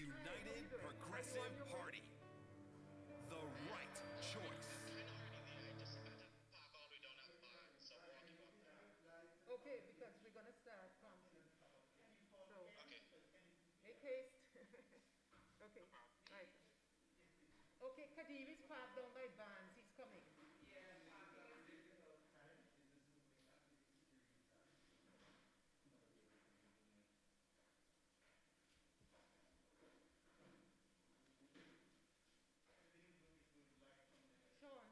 United Progressive Party. The right choice. Okay, because we're gonna start counting. So, make haste. Okay, right. Okay, Kadir is parked down by Vans. He's coming. Sean,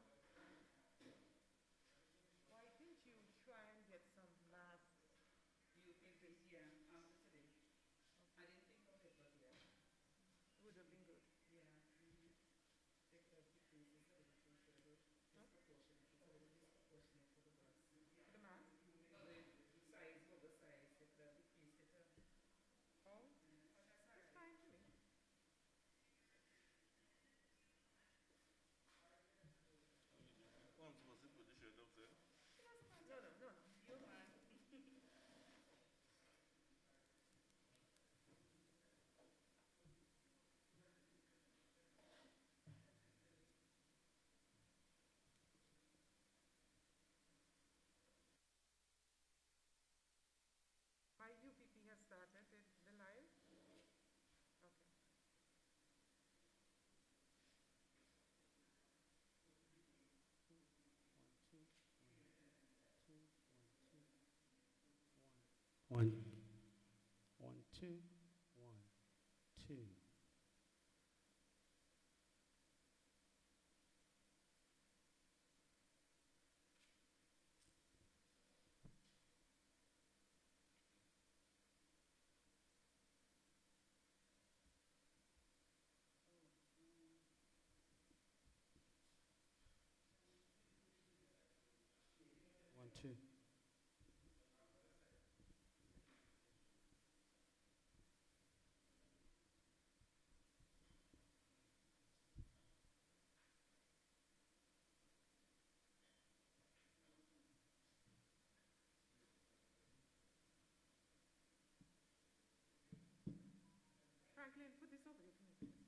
why didn't you try and get some masks? You think this, yeah, after today. I didn't think of it, but yeah. It would have been good. Yeah. Mm-hmm. Because the piece is a little too sort of Huh? disproportionate. It's a little disproportionate for the bus. For the mask? No, the size, oversized, the piece, it's a, Oh, but that's all it's right. fine for me. Well, I'm supposed to put the shirt up there. It doesn't No, matter. no, no, no. You're man. My UPP has started the live. Okay. One, one, two, one, two. One, two. Franklin, put this over there for me, please.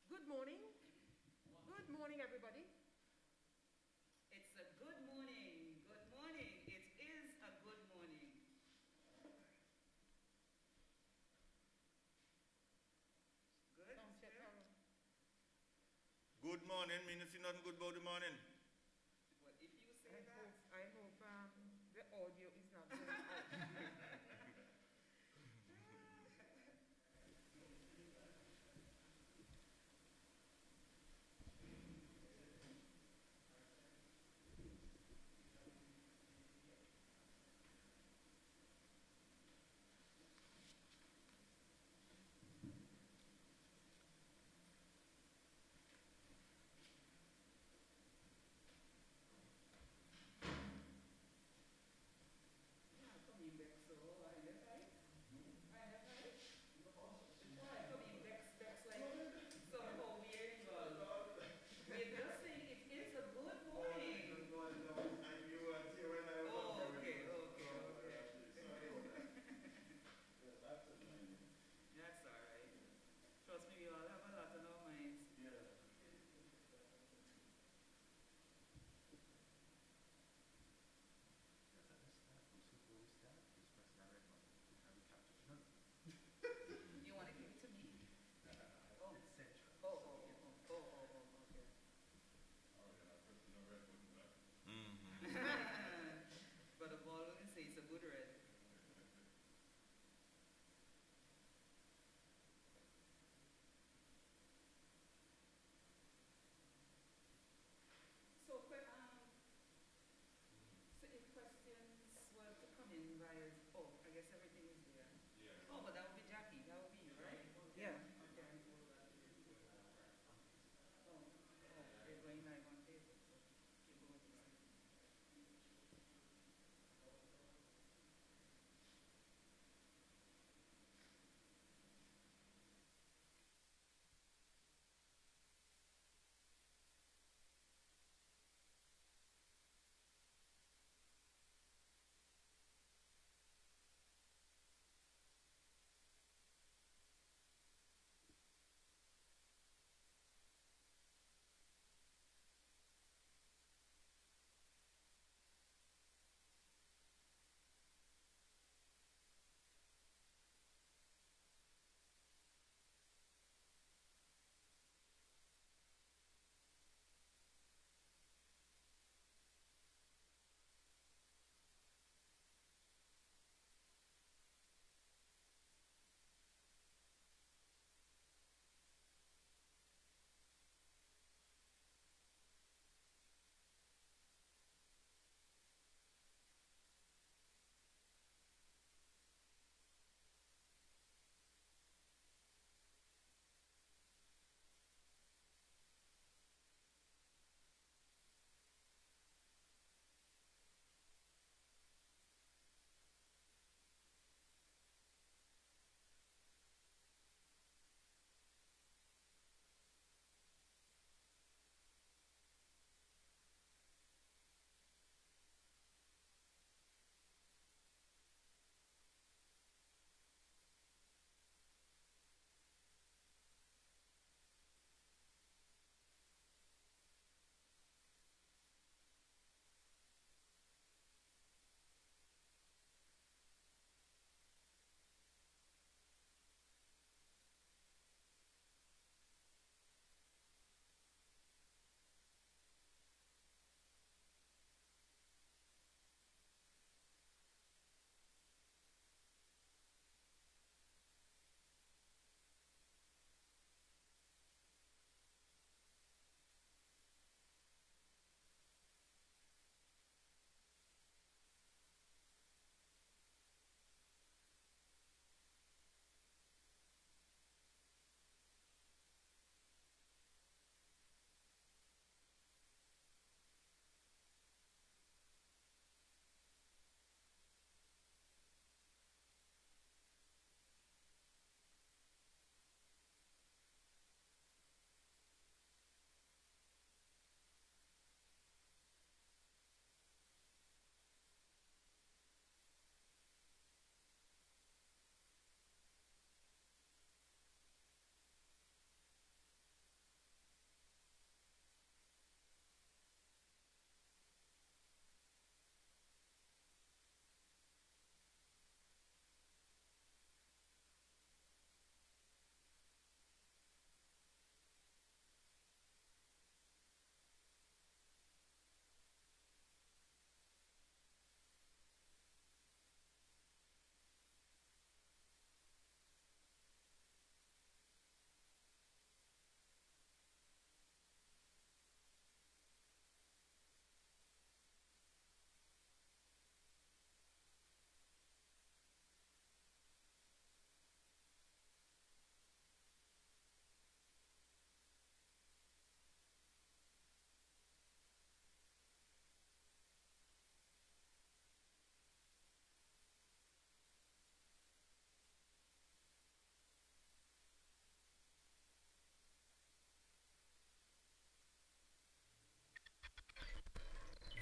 Good morning. Good morning, everybody. It's a good morning. Good morning. It is a good morning. Good. Sound check, Spirit? Harold. Good morning, me no see nothing good about the morning. Well, if you say I that. hope the audio is not going out.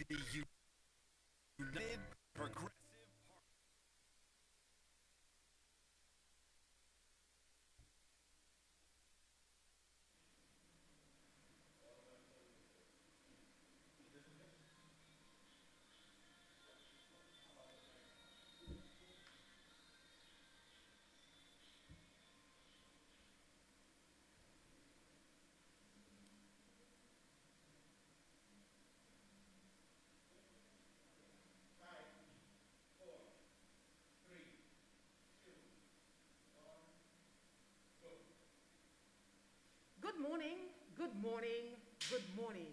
The United Progressive Good morning, good morning, good morning.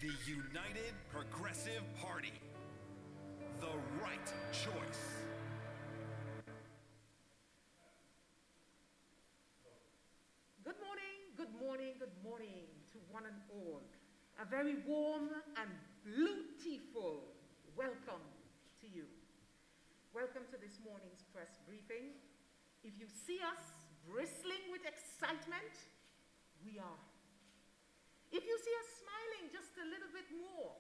The United Progressive Party. The right choice. Good morning, good morning, good morning to one and all. A very warm and beautiful welcome to you. Welcome to this morning's press briefing. If you see us bristling with excitement, we are. If you see us smiling just a little bit more,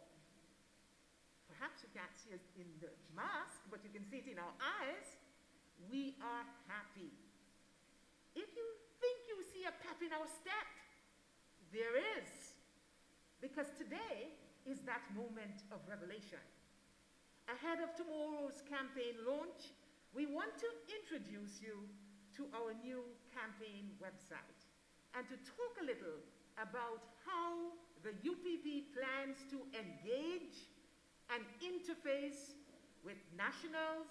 perhaps you can't see us in the mask, but you can see it in our eyes, we are happy. If you think you see a pep in our step, there is. Because today is that moment of revelation. Ahead of tomorrow's campaign launch, we want to introduce you to our new campaign website and to talk a little about how the UPP plans to engage and interface with nationals,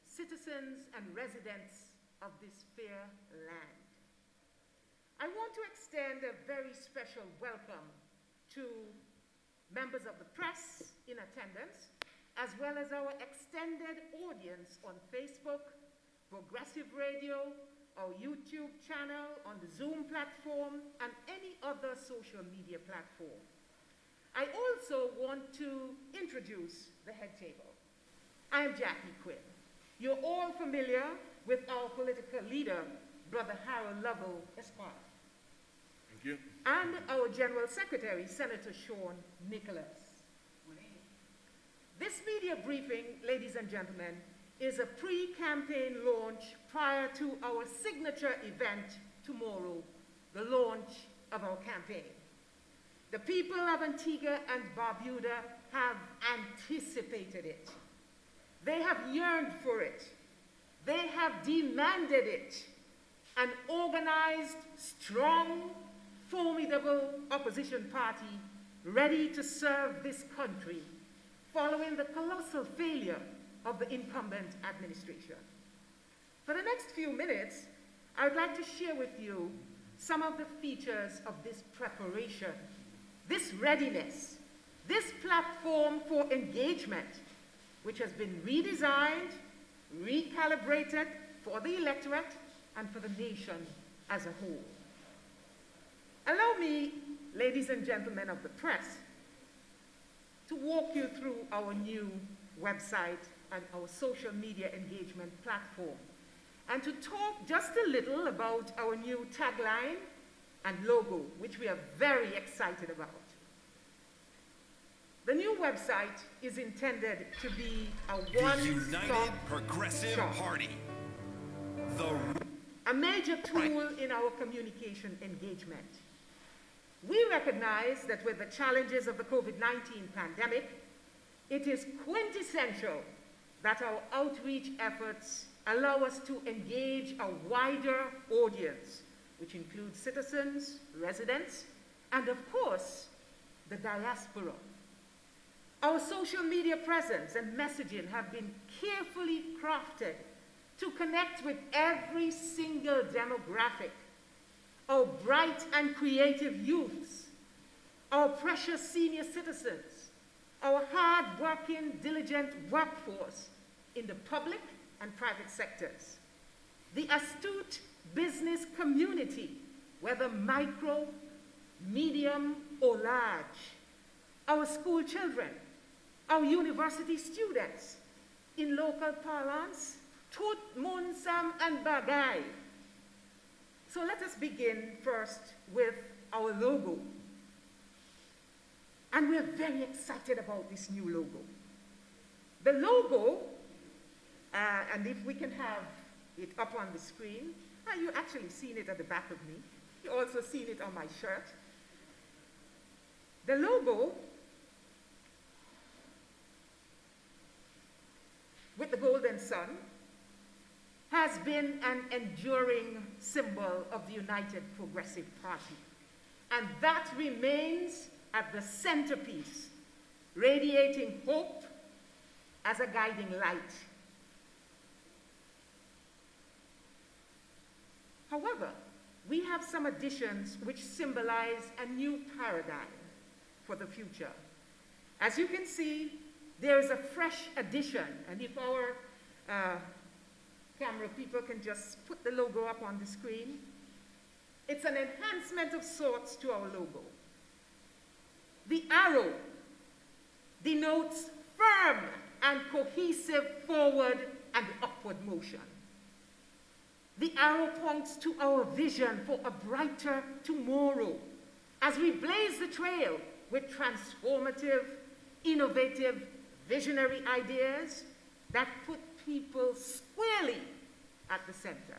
citizens, and residents of this fair land. I want to extend a very special welcome to members of the press in attendance, as well as our extended audience on Facebook, Progressive Radio, our YouTube channel, on the Zoom platform, and any other social media platform. I also want to introduce the head table. I am Jackie Quinn. You're all familiar with our political leader, Brother Harold Lovell Esquire. Thank you. And our General Secretary, Senator Sean Nicholas. This media briefing, ladies and gentlemen, is a pre-campaign launch prior to our signature event tomorrow, the launch of our campaign. The people of Antigua and Barbuda have anticipated it. They have yearned for it. They have demanded it. An organized, strong, formidable opposition party ready to serve this country following the colossal failure of the incumbent administration. For the next few minutes, I would like to share with you some of the features of this preparation, this readiness, this platform for engagement, which has been redesigned, recalibrated for the electorate and for the nation as a whole. Allow me, ladies and gentlemen of the press, to walk you through our new website and our social media engagement platform, and to talk just a little about our new tagline and logo, which we are very excited about. The new website is intended to be a The one-stop United Progressive shop, Party. a major tool in our communication engagement. We recognize that with the challenges of the COVID-19 pandemic, it is quintessential that our outreach efforts allow us to engage a wider audience, which includes citizens, residents, and of course, the diaspora. Our social media presence and messaging have been carefully crafted to connect with every single demographic. Our bright and creative youths, our precious senior citizens, our hard-working, diligent workforce in the public and private sectors, the astute business community, whether micro, medium, or large, our school children, our university students, in local parlance, Tut, Mun, Sam, and Bagay. So let us begin first with our logo. And we're very excited about this new logo. The logo, and if we can have it up on the screen, you actually seen it at the back of me. You also seen it on my shirt. The logo with the golden sun has been an enduring symbol of the United Progressive Party. And that remains at the centerpiece, radiating hope as a guiding light. However, we have some additions which symbolize a new paradigm for the future. As you can see, there is a fresh addition, and if our camera people can just put the logo up on the screen, it's an enhancement of sorts to our logo. The arrow denotes firm and cohesive forward and upward motion. The arrow points to our vision for a brighter tomorrow as we blaze the trail with transformative, innovative, visionary ideas that put people squarely at the center.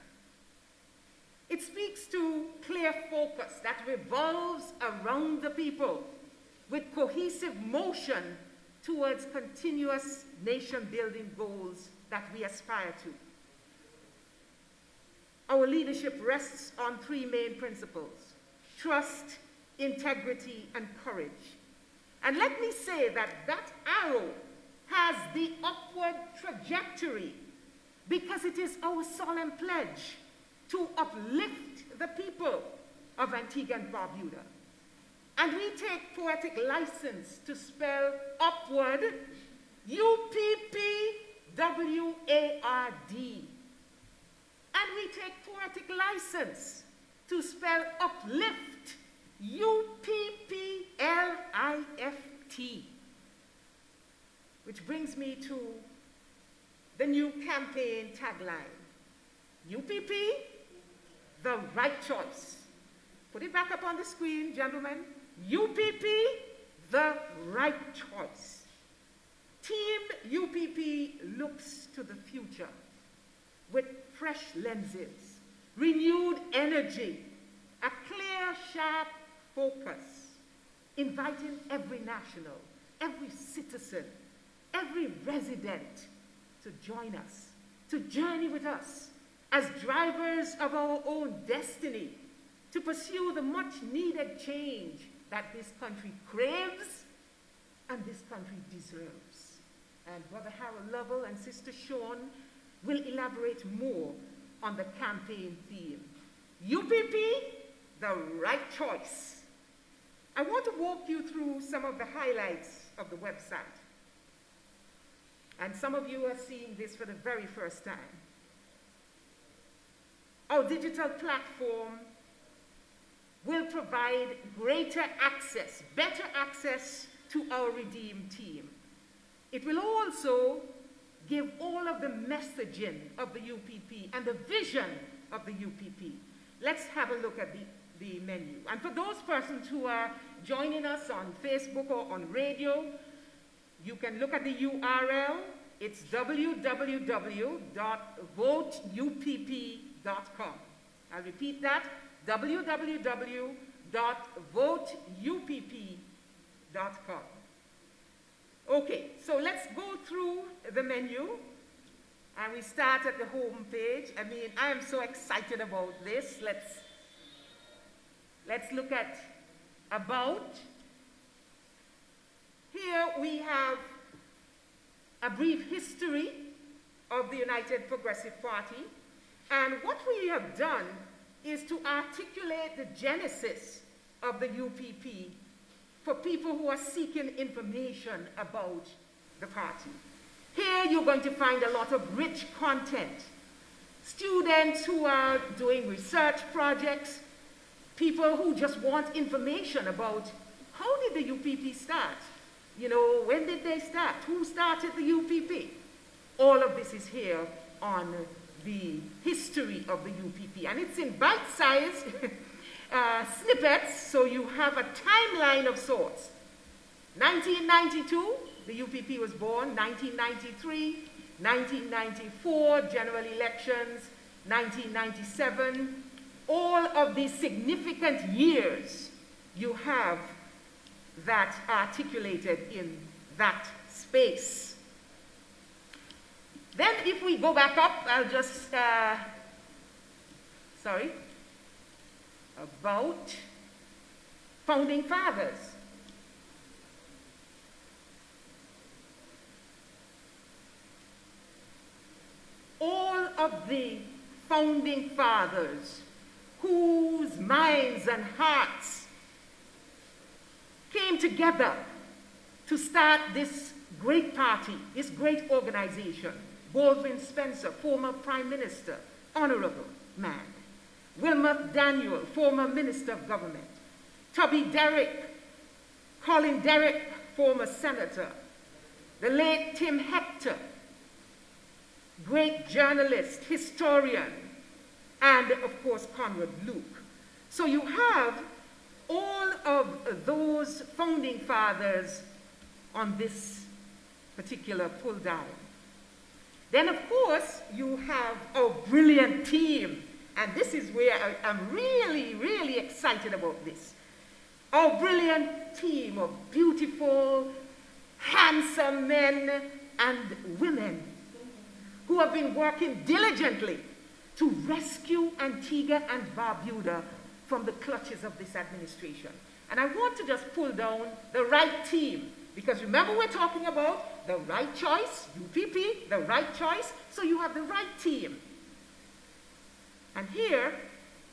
It speaks to clear focus that revolves around the people with cohesive motion towards continuous nation-building goals that we aspire to. Our leadership rests on three main principles: trust, integrity, and courage. And let me say that that arrow has the upward trajectory because it is our solemn pledge to uplift the people of Antigua and Barbuda. And we take poetic license to spell upward UPPWARD. And we take poetic license to spell uplift UPPLIFT. Which brings me to the new campaign tagline. UPP, the right choice. Put it back up on the screen, gentlemen. UPP, the right choice. Team UPP looks to the future with fresh lenses, renewed energy, a clear, sharp focus, inviting every national, every citizen, every resident to join us, to journey with us as drivers of our own destiny, to pursue the much-needed change that this country craves and this country deserves. And Brother Harold Lovell and Sister Sean will elaborate more on the campaign theme. UPP, the right choice. I want to walk you through some of the highlights of the website. And some of you are seeing this for the very first time. Our digital platform will provide greater access, better access to our Redeem team. It will also give all of the messaging of the UPP and the vision of the UPP. Let's have a look at the menu. And for those persons who are joining us on Facebook or on radio, you can look at the URL. It's www.voteupp.com. I'll repeat that, www.voteupp.com. Okay, so let's go through the menu, and we start at the home page. I mean, I am so excited about this. Let's look at About. Here we have a brief history of the United Progressive Party, and what we have done is to articulate the genesis of the UPP for people who are seeking information about the party. Here you're going to find a lot of rich content. Students who are doing research projects, people who just want information about how did the UPP start? You know, when did they start? Who started the UPP? All of this is here on the history of the UPP, and it's in bite-sized snippets, so you have a timeline of sorts. 1992, the UPP was born. 1993, 1994, general elections. 1997, all of these significant years you have that articulated in that space. Then if we go back up, I'll just, about founding fathers. All of the founding fathers whose minds and hearts came together to start this great party, this great organization. Baldwin Spencer, former Prime Minister, honorable man. Wilmot Daniel, former Minister of Government. Tubby Derrick, Colin Derrick, former Senator. The late Tim Hector, great journalist, historian, and of course Conrad Luke. So you have all of those founding fathers on this particular pull down. Then of course you have a brilliant team, and this is where I'm really, really excited about this. Our brilliant team of beautiful, handsome men and women who have been working diligently to rescue Antigua and Barbuda from the clutches of this administration. And I want to just pull down the right team, because remember we're talking about the right choice, UPP, the right choice, so you have the right team. And here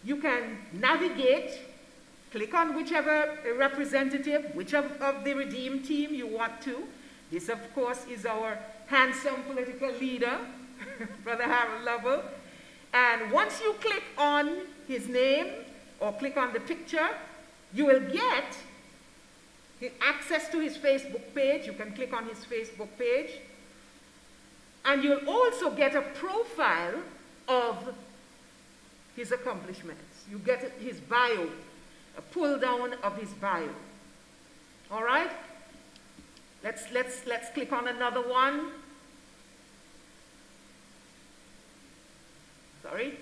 you can navigate, click on whichever representative, whichever of the Redeem team you want to. This of course is our handsome political leader, Brother Harold Lovell. And once you click on his name or click on the picture, you will get access to his Facebook page. You can click on his Facebook page. And you'll also get a profile of his accomplishments. You get his bio, a pull down of his bio. All right? Let's click on another one. Sorry.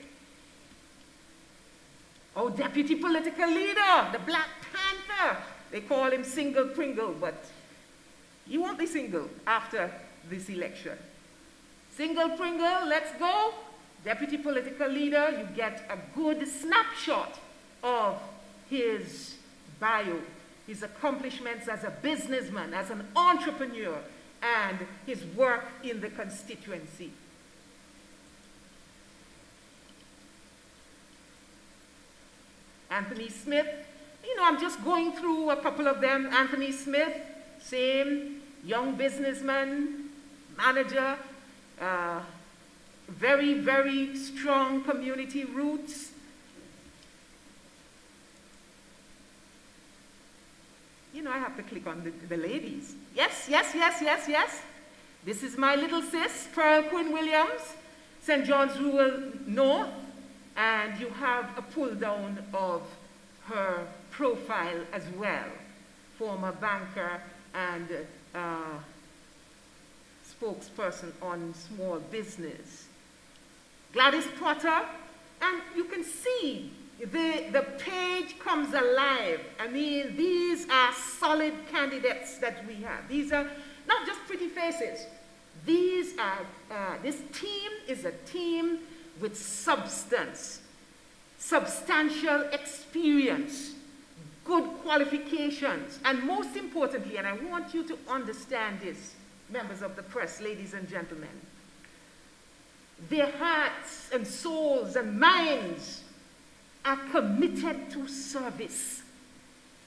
Oh, deputy political leader, the Black Panther. They call him Single Pringle, but he won't be single after this election. Single Pringle, let's go. Deputy political leader, you get a good snapshot of his bio, his accomplishments as a businessman, as an entrepreneur, and his work in the constituency. Anthony Smith, you know, I'm just going through a couple of them. Anthony Smith, same, young businessman, manager, very, very strong community roots. You know, I have to click on the ladies. Yes, yes, yes, yes, yes. This is my little sis, Pearl Quinn Williams, St. John's Rural North. And you have a pull down of her profile as well. Former banker and spokesperson on small business. Gladys Potter, and you can see the page comes alive. I mean, these are solid candidates that we have. These are not just pretty faces. These are, this team is a team with substance, substantial experience, good qualifications, and most importantly, and I want you to understand this, members of the press, ladies and gentlemen, their hearts and souls and minds are committed to service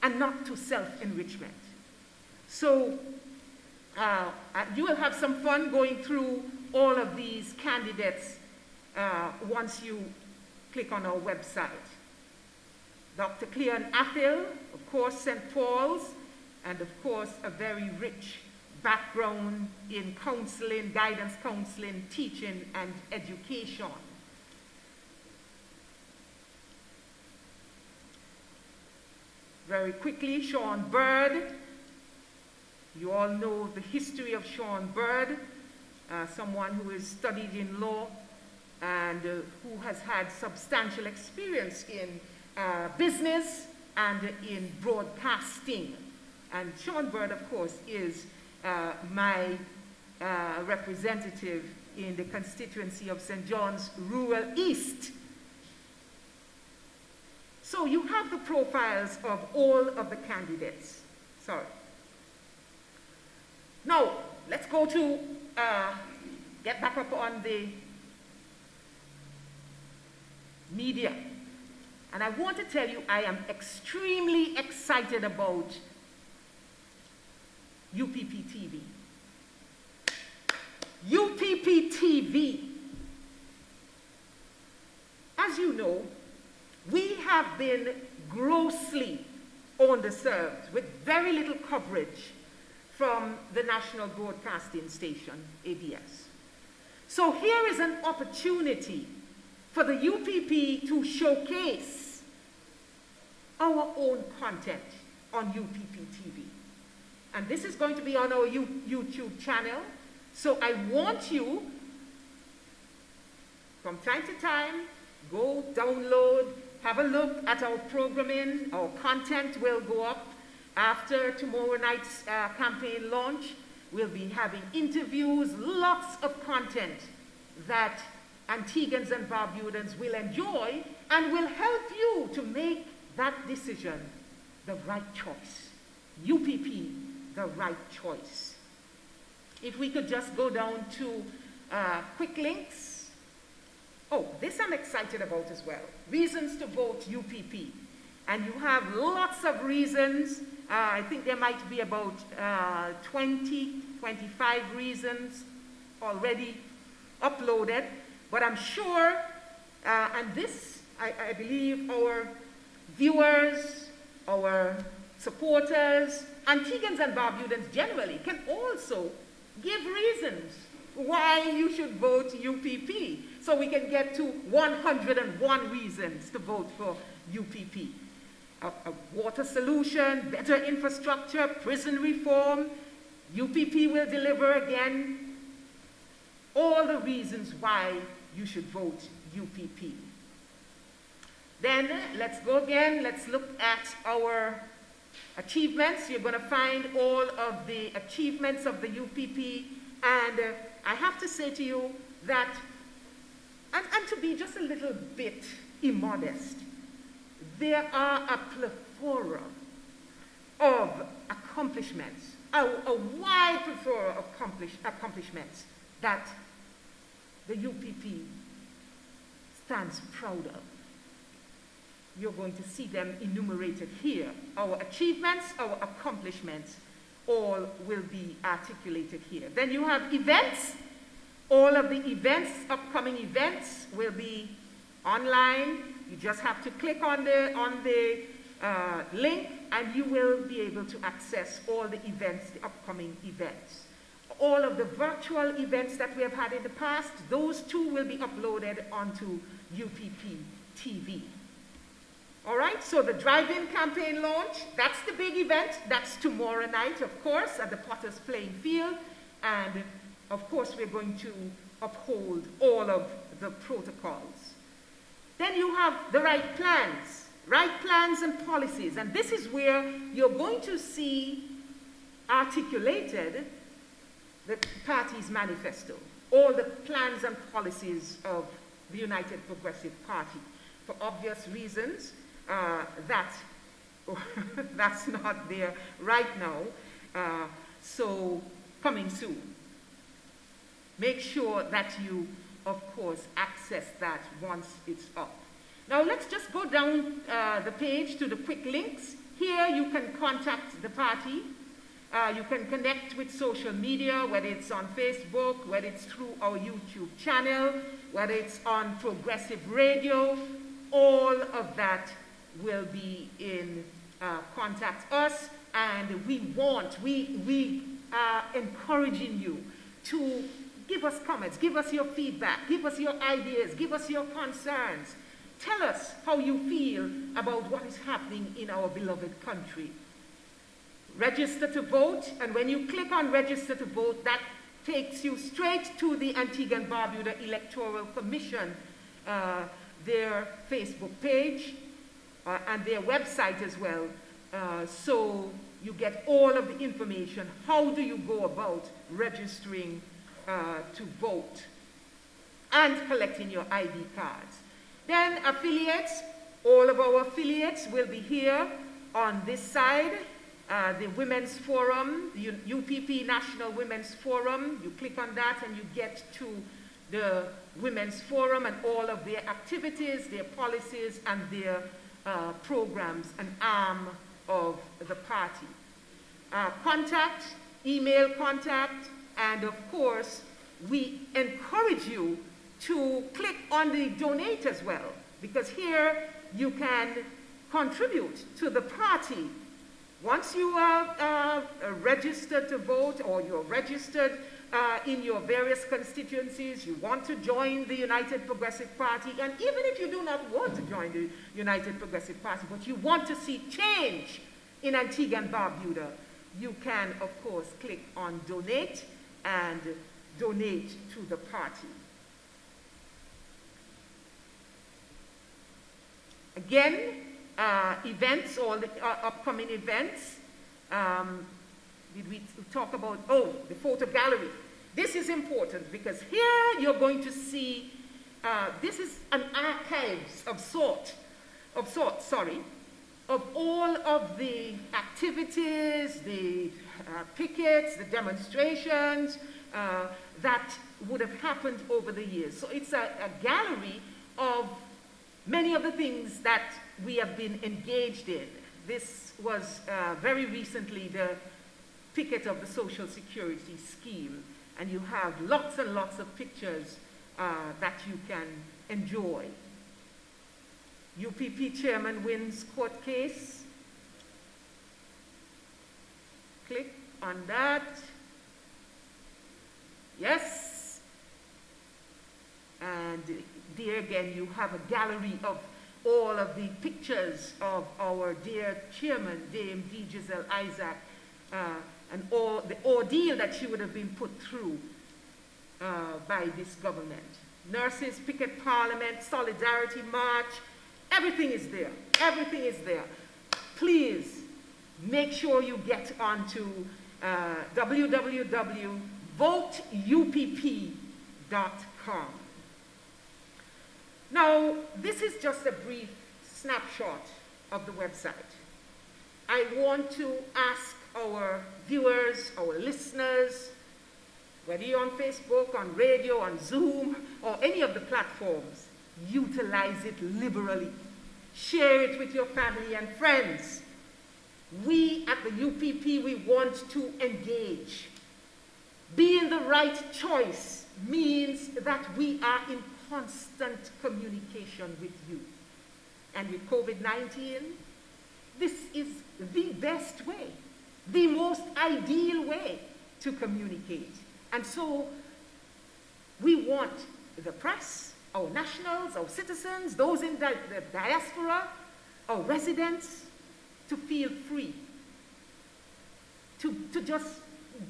and not to self-enrichment. So you will have some fun going through all of these candidates once you click on our website. Dr. Cleon Athill, of course, St. Paul's, and of course, a very rich background in counseling, guidance counseling, teaching, and education. Very quickly, Sean Bird, You all know the history of Sean Bird, someone who is studied in law and who has had substantial experience in business and in broadcasting. And Sean Bird, of course, is my representative in the constituency of St. John's Rural East. So you have the profiles of all of the candidates. Sorry. Now, let's go to, get back up on the media. And I want to tell you, I am extremely excited about UPP TV. UPP TV. As you know, we have been grossly underserved with very little coverage from the national broadcasting station, ABS. So here is an opportunity for the UPP to showcase our own content on UPP TV. And this is going to be on our YouTube channel. So I want you, from time to time, go download, have a look at our programming. Our content will go up after tomorrow night's campaign launch. We'll be having interviews, lots of content that Antiguans and Barbudans will enjoy and will help you to make that decision the right choice. UPP, the right choice. If we could just go down to quick links. Oh, this I'm excited about as well. Reasons to vote UPP. And you have lots of reasons. I think there might be about 20, 25 reasons already uploaded. But I'm sure, and this, I believe our viewers, our supporters, Antiguans and Barbudans generally can also give reasons why you should vote UPP. So we can get to 101 reasons to vote for UPP. A water solution, better infrastructure, prison reform. UPP will deliver again. All the reasons why you should vote UPP. Then let's go again. Let's look at our achievements. You're going to find all of the achievements of the UPP. And I have to say to you that, and to be just a little bit immodest, there are a plethora of accomplishments, a wide plethora of accomplishments that the UPP stands proud of. You're going to see them enumerated here. Our achievements, our accomplishments, all will be articulated here. Then you have events. All of the events, upcoming events, will be online. You just have to click on the link and you will be able to access all the events, the upcoming events. All of the virtual events that we have had in the past, those too will be uploaded onto UPP TV. All right, so the drive-in campaign launch, that's the big event. That's tomorrow night, of course, at the Potters playing field. And of course, we're going to uphold all of the protocols. Then you have the right plans and policies. And this is where you're going to see articulated the party's manifesto, all the plans and policies of the United Progressive Party. For obvious reasons, that's not there right now, so coming soon. Make sure that you, of course, access that once it's up. Now let's just go down the page to the quick links. Here you can contact the party. You can connect with social media, whether it's on Facebook, whether it's through our YouTube channel, whether it's on Progressive Radio. All of that will be in Contact Us, and we are encouraging you to give us comments, give us your feedback, give us your ideas, give us your concerns. Tell us how you feel about what is happening in our beloved country. register to vote, and when you click on register to vote, that takes you straight to the Antigua and Barbuda Electoral Commission, their Facebook page, and their website as well. So you get all of the information. How do you go about registering to vote and collecting your ID cards? Then affiliates, all of our affiliates will be here on this side. The Women's Forum, the UPP National Women's Forum, you click on that and you get to the Women's Forum and all of their activities, their policies, and their programs, an arm of the party. Contact, email contact, and of course, we encourage you to click on the donate as well, because here you can contribute to the party. Once you are registered to vote, or you're registered in your various constituencies, you want to join the United Progressive Party, and even if you do not want to join the United Progressive Party, but you want to see change in Antigua and Barbuda, you can, of course, click on donate and donate to the party. Again, events, all the upcoming events. Did we talk about, the photo gallery. This is important because here you're going to see, this is an archives of sorts, of all of the activities, the pickets, the demonstrations that would have happened over the years. So it's a gallery of many of the things that we have been engaged in. This was very recently the picket of the Social Security scheme, and you have lots and lots of pictures that you can enjoy. UPP chairman wins court case. Click on that. Yes. And there again, you have a gallery of all of the pictures of our dear chairman, Dame D. Giselle Isaac, and all the ordeal that she would have been put through by this government. Nurses, picket parliament, solidarity march, everything is there. Everything is there. Please make sure you get onto www.voteupp.com. Now, this is just a brief snapshot of the website. I want to ask our viewers, our listeners, whether you're on Facebook, on radio, on Zoom, or any of the platforms, utilize it liberally. Share it with your family and friends. We at the UPP, we want to engage. Being the right choice means that we are in constant communication with you. And with COVID-19, this is the best way, the most ideal way to communicate. And so we want the press, our nationals, our citizens, those in the diaspora, our residents, to feel free, to just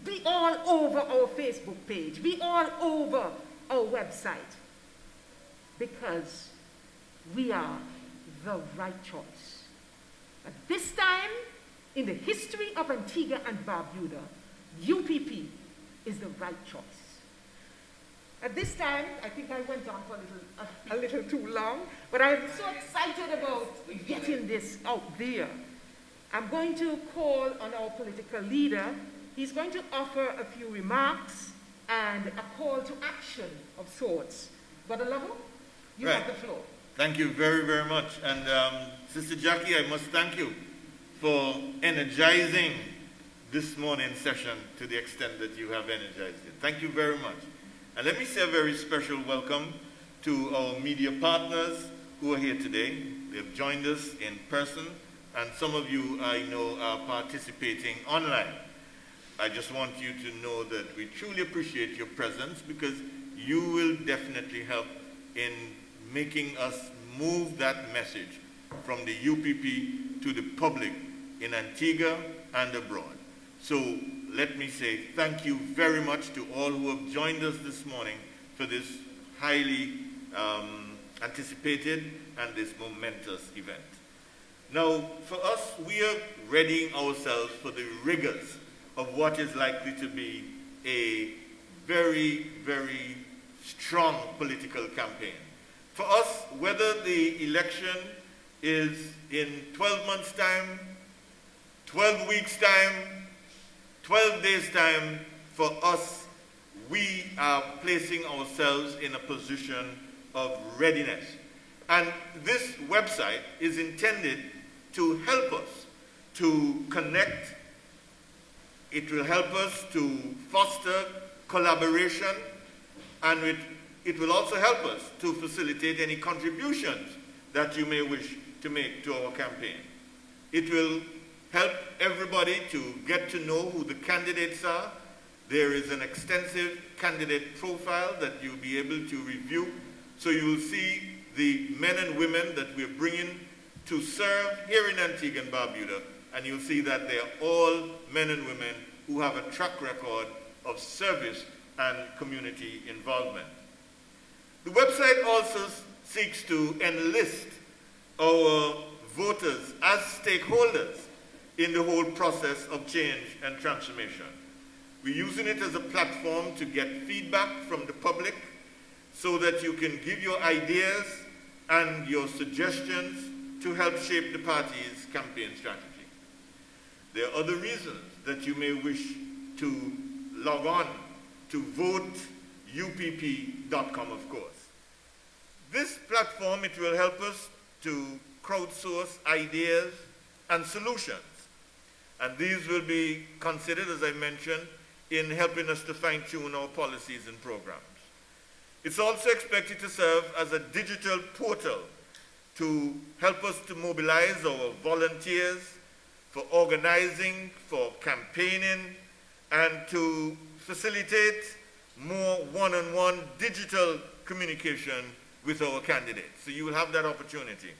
be all over our Facebook page, be all over our website, because we are the right choice. At this time, in the history of Antigua and Barbuda, UPP is the right choice. At this time, I think I went on for a little too long, but I'm so excited about getting this out there. I'm going to call on our political leader. He's going to offer a few remarks and a call to action of sorts. Guadalupe, you have the floor. Thank you very, very much. And Sister Jackie, I must thank you for energizing this morning's session to the extent that you have energized it. Thank you very much. And let me say a very special welcome to our media partners who are here today. They have joined us in person, and some of you I know are participating online. I just want you to know that we truly appreciate your presence, because you will definitely help in making us move that message from the UPP to the public in Antigua and abroad. So let me say thank you very much to all who have joined us this morning for this highly anticipated and this momentous event. Now, for us, we are readying ourselves for the rigors of what is likely to be a very, very strong political campaign. For us, whether the election is in 12 months' time, 12 weeks' time, 12 days' time, for us, we are placing ourselves in a position of readiness. And this website is intended to help us to connect. It will help us to foster collaboration, and it will also help us to facilitate any contributions that you may wish to make to our campaign. It will help everybody to get to know who the candidates are. There is an extensive candidate profile that you'll be able to review. So you will see the men and women that we're bringing to serve here in Antigua and Barbuda, and you'll see that they are all men and women who have a track record of service and community involvement. The website also seeks to enlist our voters as stakeholders in the whole process of change and transformation. We're using it as a platform to get feedback from the public so that you can give your ideas and your suggestions to help shape the party's campaign strategy. There are other reasons that you may wish to log on to voteupp.com, of course. This platform, it will help us to crowdsource ideas and solutions. And these will be considered, as I mentioned, in helping us to fine-tune our policies and programs. It's also expected to serve as a digital portal to help us to mobilize our volunteers for organizing, for campaigning, and to facilitate more one-on-one digital communication with our candidates. So you will have that opportunity.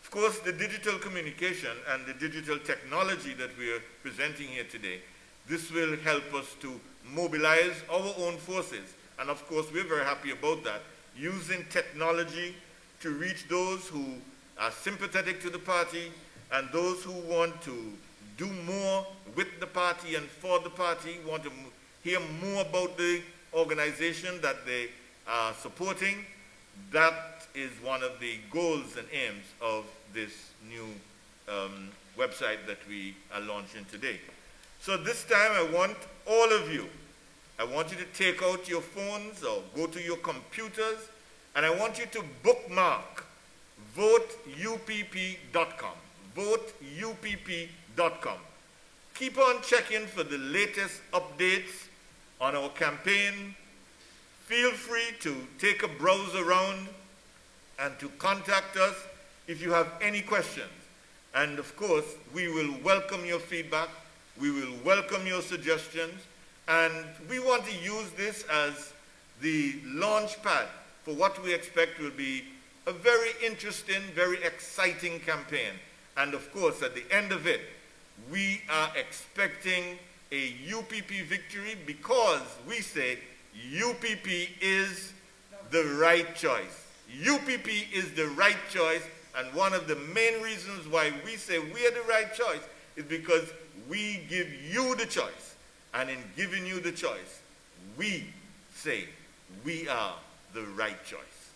Of course, the digital communication and the digital technology that we are presenting here today, this will help us to mobilize our own forces. And of course, we're very happy about that, using technology to reach those who are sympathetic to the party and those who want to do more with the party and for the party, want to hear more about the organization that they are supporting. That is one of the goals and aims of this new website that we are launching today. So this time I want all of you, I want you to take out your phones or go to your computers, and I want you to bookmark voteupp.com. Voteupp.com. Keep on checking for the latest updates on our campaign. Feel free to take a browse around and to contact us if you have any questions. And of course, we will welcome your feedback. We will welcome your suggestions. And we want to use this as the launch pad for what we expect will be a very interesting, very exciting campaign. And of course, at the end of it, we are expecting a UPP victory because we say UPP is the right choice. UPP is the right choice, and one of the main reasons why we say we are the right choice is because we give you the choice. And in giving you the choice, we say we are the right choice.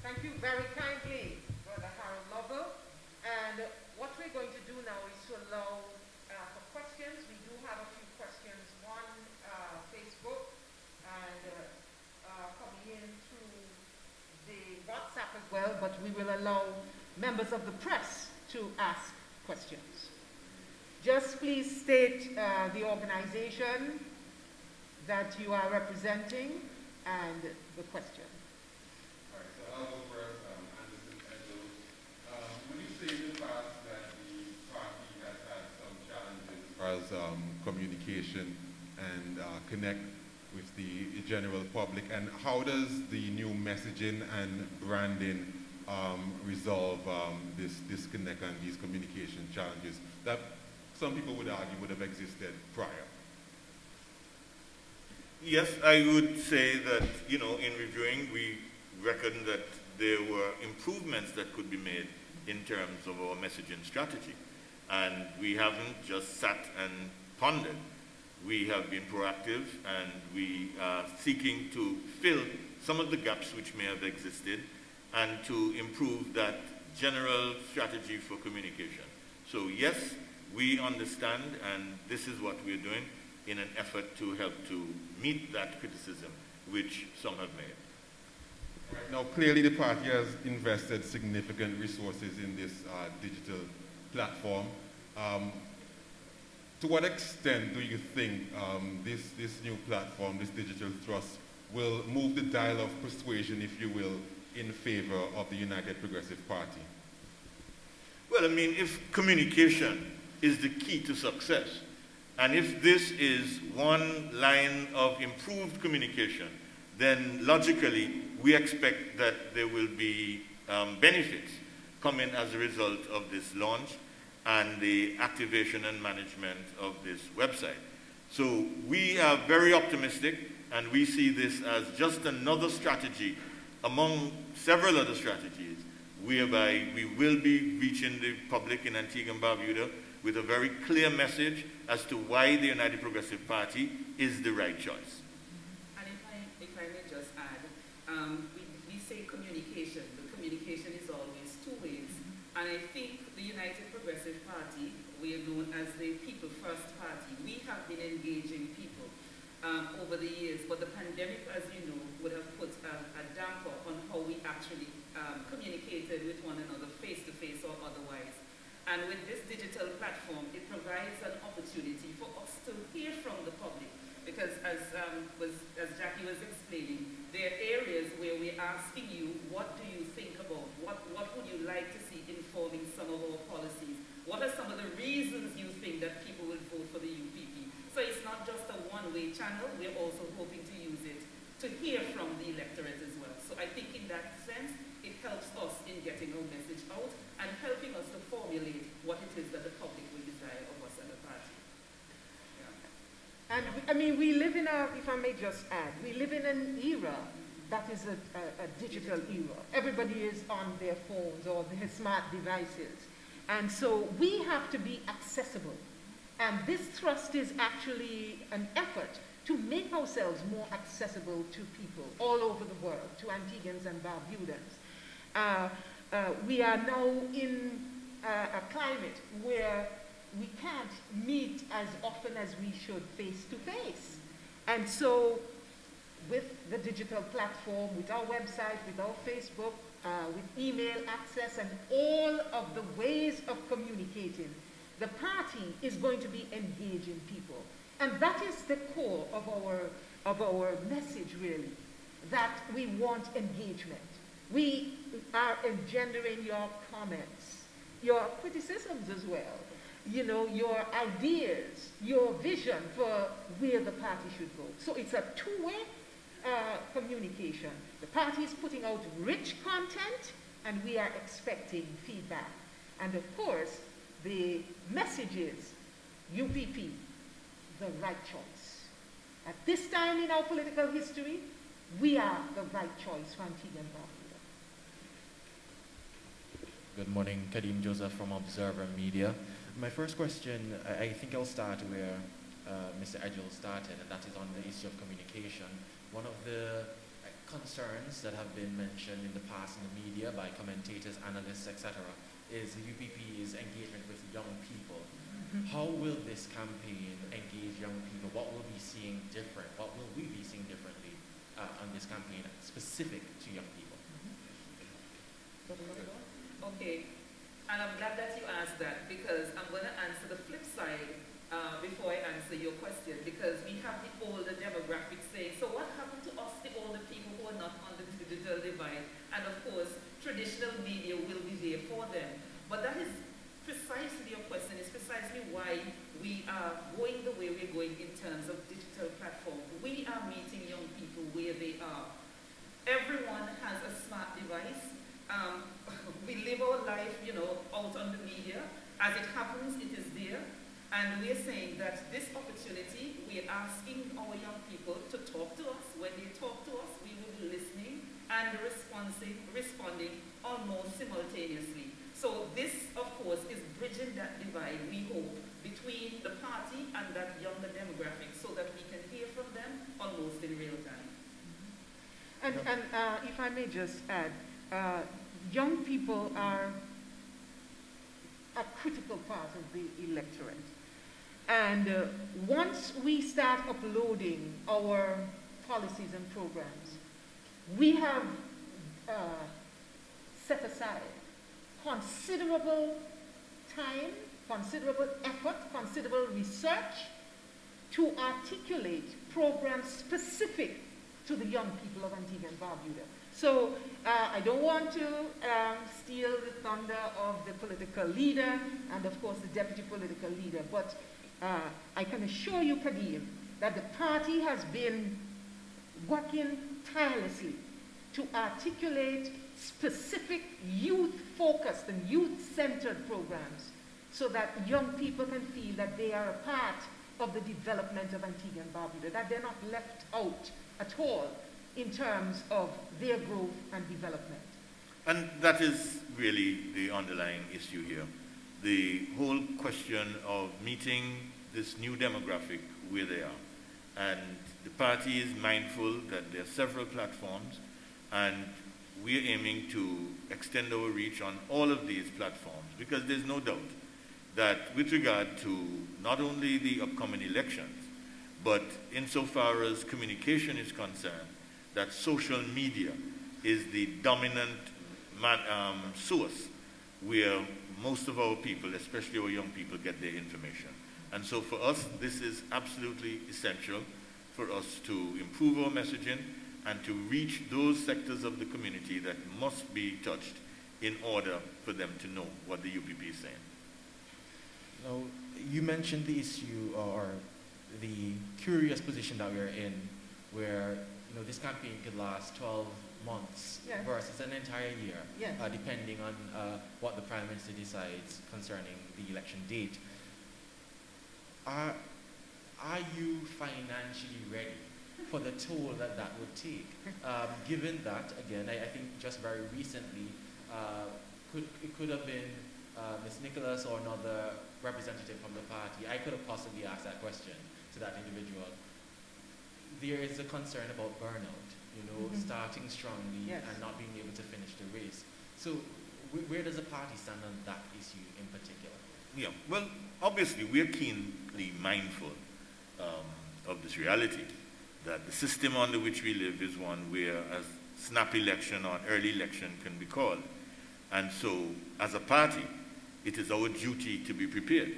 Thank you very kindly, Brother Harold Lovell. And what we're going to do now is to allow for questions. We do have a few questions on Facebook and coming in through the WhatsApp as well, but we will allow members of the press to ask questions. Just please state the organization that you are representing and the question. All right, so I'll go first. Anderson Edwards. When you say in the past that the party has had some challenges as far as communication and connect with the general public, and how does the new messaging and branding resolve this disconnect and these communication challenges that some people would argue would have existed prior? Yes, I would say that, you know, in reviewing, we reckoned that there were improvements that could be made in terms of our messaging strategy. And we haven't just sat and pondered. We have been proactive, and we are seeking to fill some of the gaps which may have existed and to improve that general strategy for communication. So yes, we understand, and this is what we're doing in an effort to help to meet that criticism which some have made. Right. Now, clearly the party has invested significant resources in this digital platform. To what extent do you think this new platform, this digital thrust, will move the dial of persuasion, if you will, in favor of the United Progressive Party? Well, I mean, if communication is the key to success, and if this is one line of improved communication, then logically we expect that there will be benefits coming as a result of this launch and the activation and management of this website. So we are very optimistic, and we see this as just another strategy among several other strategies whereby we will be reaching the public in Antigua and Barbuda with a very clear message as to why the United Progressive Party is the right choice. And if I may just add, we say communication, but communication is always two ways. And I think the United Progressive Party, we are known as the People First Party. We have been engaging people over the years, but the pandemic, as you know, would have put a damper on how we actually communicated with one another face-to-face or otherwise. And with this digital platform, it provides an opportunity for us to hear from the public. Because as Jackie was explaining, there are areas where we're asking you, what do you think about? What would you like to see informing some of our policies? What are some of the reasons you think that people will vote for the UPP? So it's not just a one-way channel, we're also hoping to use it to hear from the electorate as well. So I think in that sense, it helps us in getting our message out and helping us to formulate what it is that the public will desire of us and the party. And I mean, we live in a, if I may just add, we live in an era that is a digital era. Everybody is on their phones or their smart devices. And so we have to be accessible. And this thrust is actually an effort to make ourselves more accessible to people all over the world, to Antiguans and Barbudans. We are now in a climate where we can't meet as often as we should face to face. And so with the digital platform, with our website, with our Facebook, with email access and all of the ways of communicating, the party is going to be engaging people. And that is the core of our message, really, that we want engagement. We are engendering your comments, your criticisms as well, you know, your ideas, your vision for where the party should go. So it's a two-way communication. The party is putting out rich content, and we are expecting feedback. And of course, the message is UPP, the right choice. At this time in our political history, we are the right choice for Antigua and Barbuda. Good morning, Kadim Joseph from Observer Media. My first question, I think I'll start where Mr. Edgell started, and that is on the issue of communication. One of the concerns that have been mentioned in the past in the media by commentators, analysts, etc., is the UPP's engagement with young people. How will this campaign engage young people? What will we be seeing different? What will we be seeing differently on this campaign specific to young people? Okay, and I'm glad that you asked that, because I'm going to answer the flip side before I answer your question, because we have the older demographic saying, so what happened to us, the older people who are not on the digital divide? And of course, traditional media will be there for them. But that is precisely your question, is precisely why we are going the way we're going in terms of digital platform. We are meeting young people where they are. Everyone has a smart device. we live our life, out on the media. As it happens, it is there. And we're saying that this opportunity, we're asking our young people to talk to us. When they talk to us, we will be listening and responding almost simultaneously. So this, of course, is bridging that divide, we hope, between the party and that younger demographic so that we can hear from them almost in real time. And if I may just add, young people are a critical part of the electorate. And once we start uploading our policies and programs, we have set aside considerable time, considerable effort, considerable research to articulate programs specific to the young people of Antigua and Barbuda. So I don't want to steal the thunder of the political leader and of course the deputy political leader, but I can assure you, Kadim, that the party has been working tirelessly to articulate specific youth-focused and youth-centered programs so that young people can feel that they are a part of the development of Antigua and Barbuda, that they're not left out at all in terms of their growth and development. And that is really the underlying issue here. The whole question of meeting this new demographic where they are. And the party is mindful that there are several platforms, and we're aiming to extend our reach on all of these platforms, because there's no doubt that with regard to not only the upcoming elections, but insofar as communication is concerned, that social media is the dominant source where most of our people, especially our young people, get their information. And so for us, this is absolutely essential for us to improve our messaging and to reach those sectors of the community that must be touched in order for them to know what the UPP is saying. Now, you mentioned the issue or the curious position that we're in where this campaign could last 12 months Yes. versus an entire year, Yes. Depending on what the Prime Minister decides concerning the election date. Are you financially ready for the toll that would take? Given that, again, I think just very recently, it could have been Ms. Nicholas or another representative from the party. I could have possibly asked that question to that individual. There is a concern about burnout, starting strongly Yes. and not being able to finish the race. So where does the party stand on that issue in particular? Yeah, well, obviously, we're keenly mindful of this reality, that the system under which we live is one where a snap election or early election can be called. And so, as a party, it is our duty to be prepared.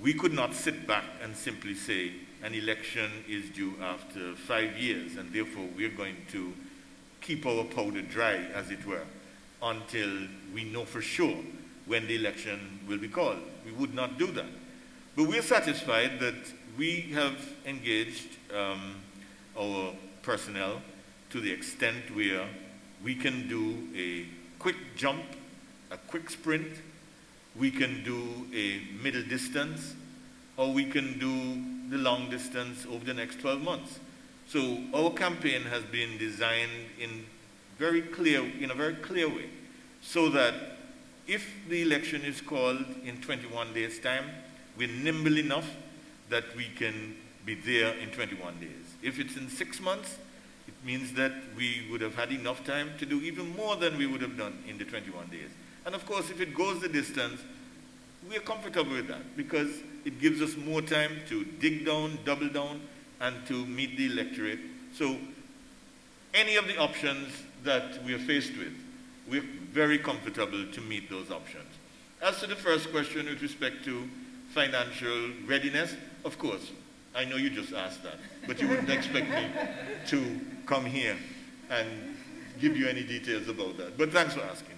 We could not sit back and simply say an election is due after 5 years, and therefore we're going to keep our powder dry, as it were, until we know for sure when the election will be called. We would not do that. But we're satisfied that we have engaged our personnel to the extent where we can do a quick jump, a quick sprint, we can do a middle distance, or we can do the long distance over the next 12 months. So our campaign has been designed in a very clear way, so that if the election is called in 21 days' time, we're nimble enough that we can be there in 21 days. If it's in 6 months, it means that we would have had enough time to do even more than we would have done in the 21 days. And of course, if it goes the distance, we're comfortable with that because it gives us more time to dig down, double down, and to meet the electorate. So any of the options that we are faced with, we're very comfortable to meet those options. As to the first question with respect to financial readiness, of course, I know you just asked that, but you wouldn't expect me to come here and give you any details about that. But thanks for asking.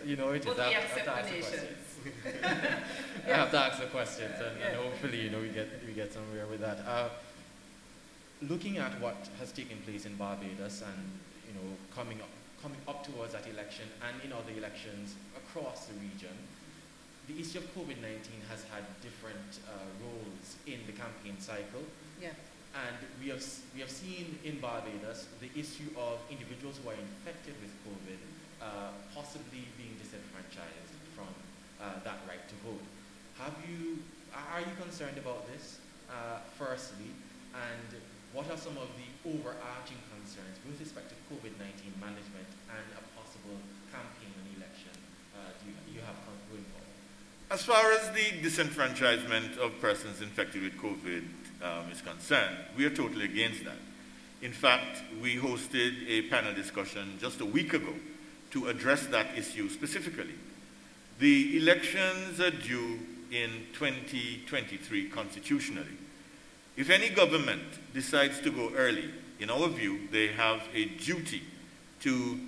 It is. But I we have accept to ask the donations. questions. I have to ask the questions, and hopefully, we get somewhere with that. Looking at what has taken place in Barbados, and coming up coming up towards that election and in other elections across the region, the issue of COVID-19 has had different roles in the campaign cycle. Yeah. And we have seen in Barbados the issue of individuals who are infected with COVID possibly being disenfranchised from that right to vote. Are you concerned about this, firstly? And what are some of the overarching concerns with respect to COVID-19 management and a possible campaign and election you have going forward? As far as the disenfranchisement of persons infected with COVID is concerned, we are totally against that. In fact, we hosted a panel discussion just a week ago to address that issue specifically. The elections are due in 2023 constitutionally. If any government decides to go early, in our view, they have a duty to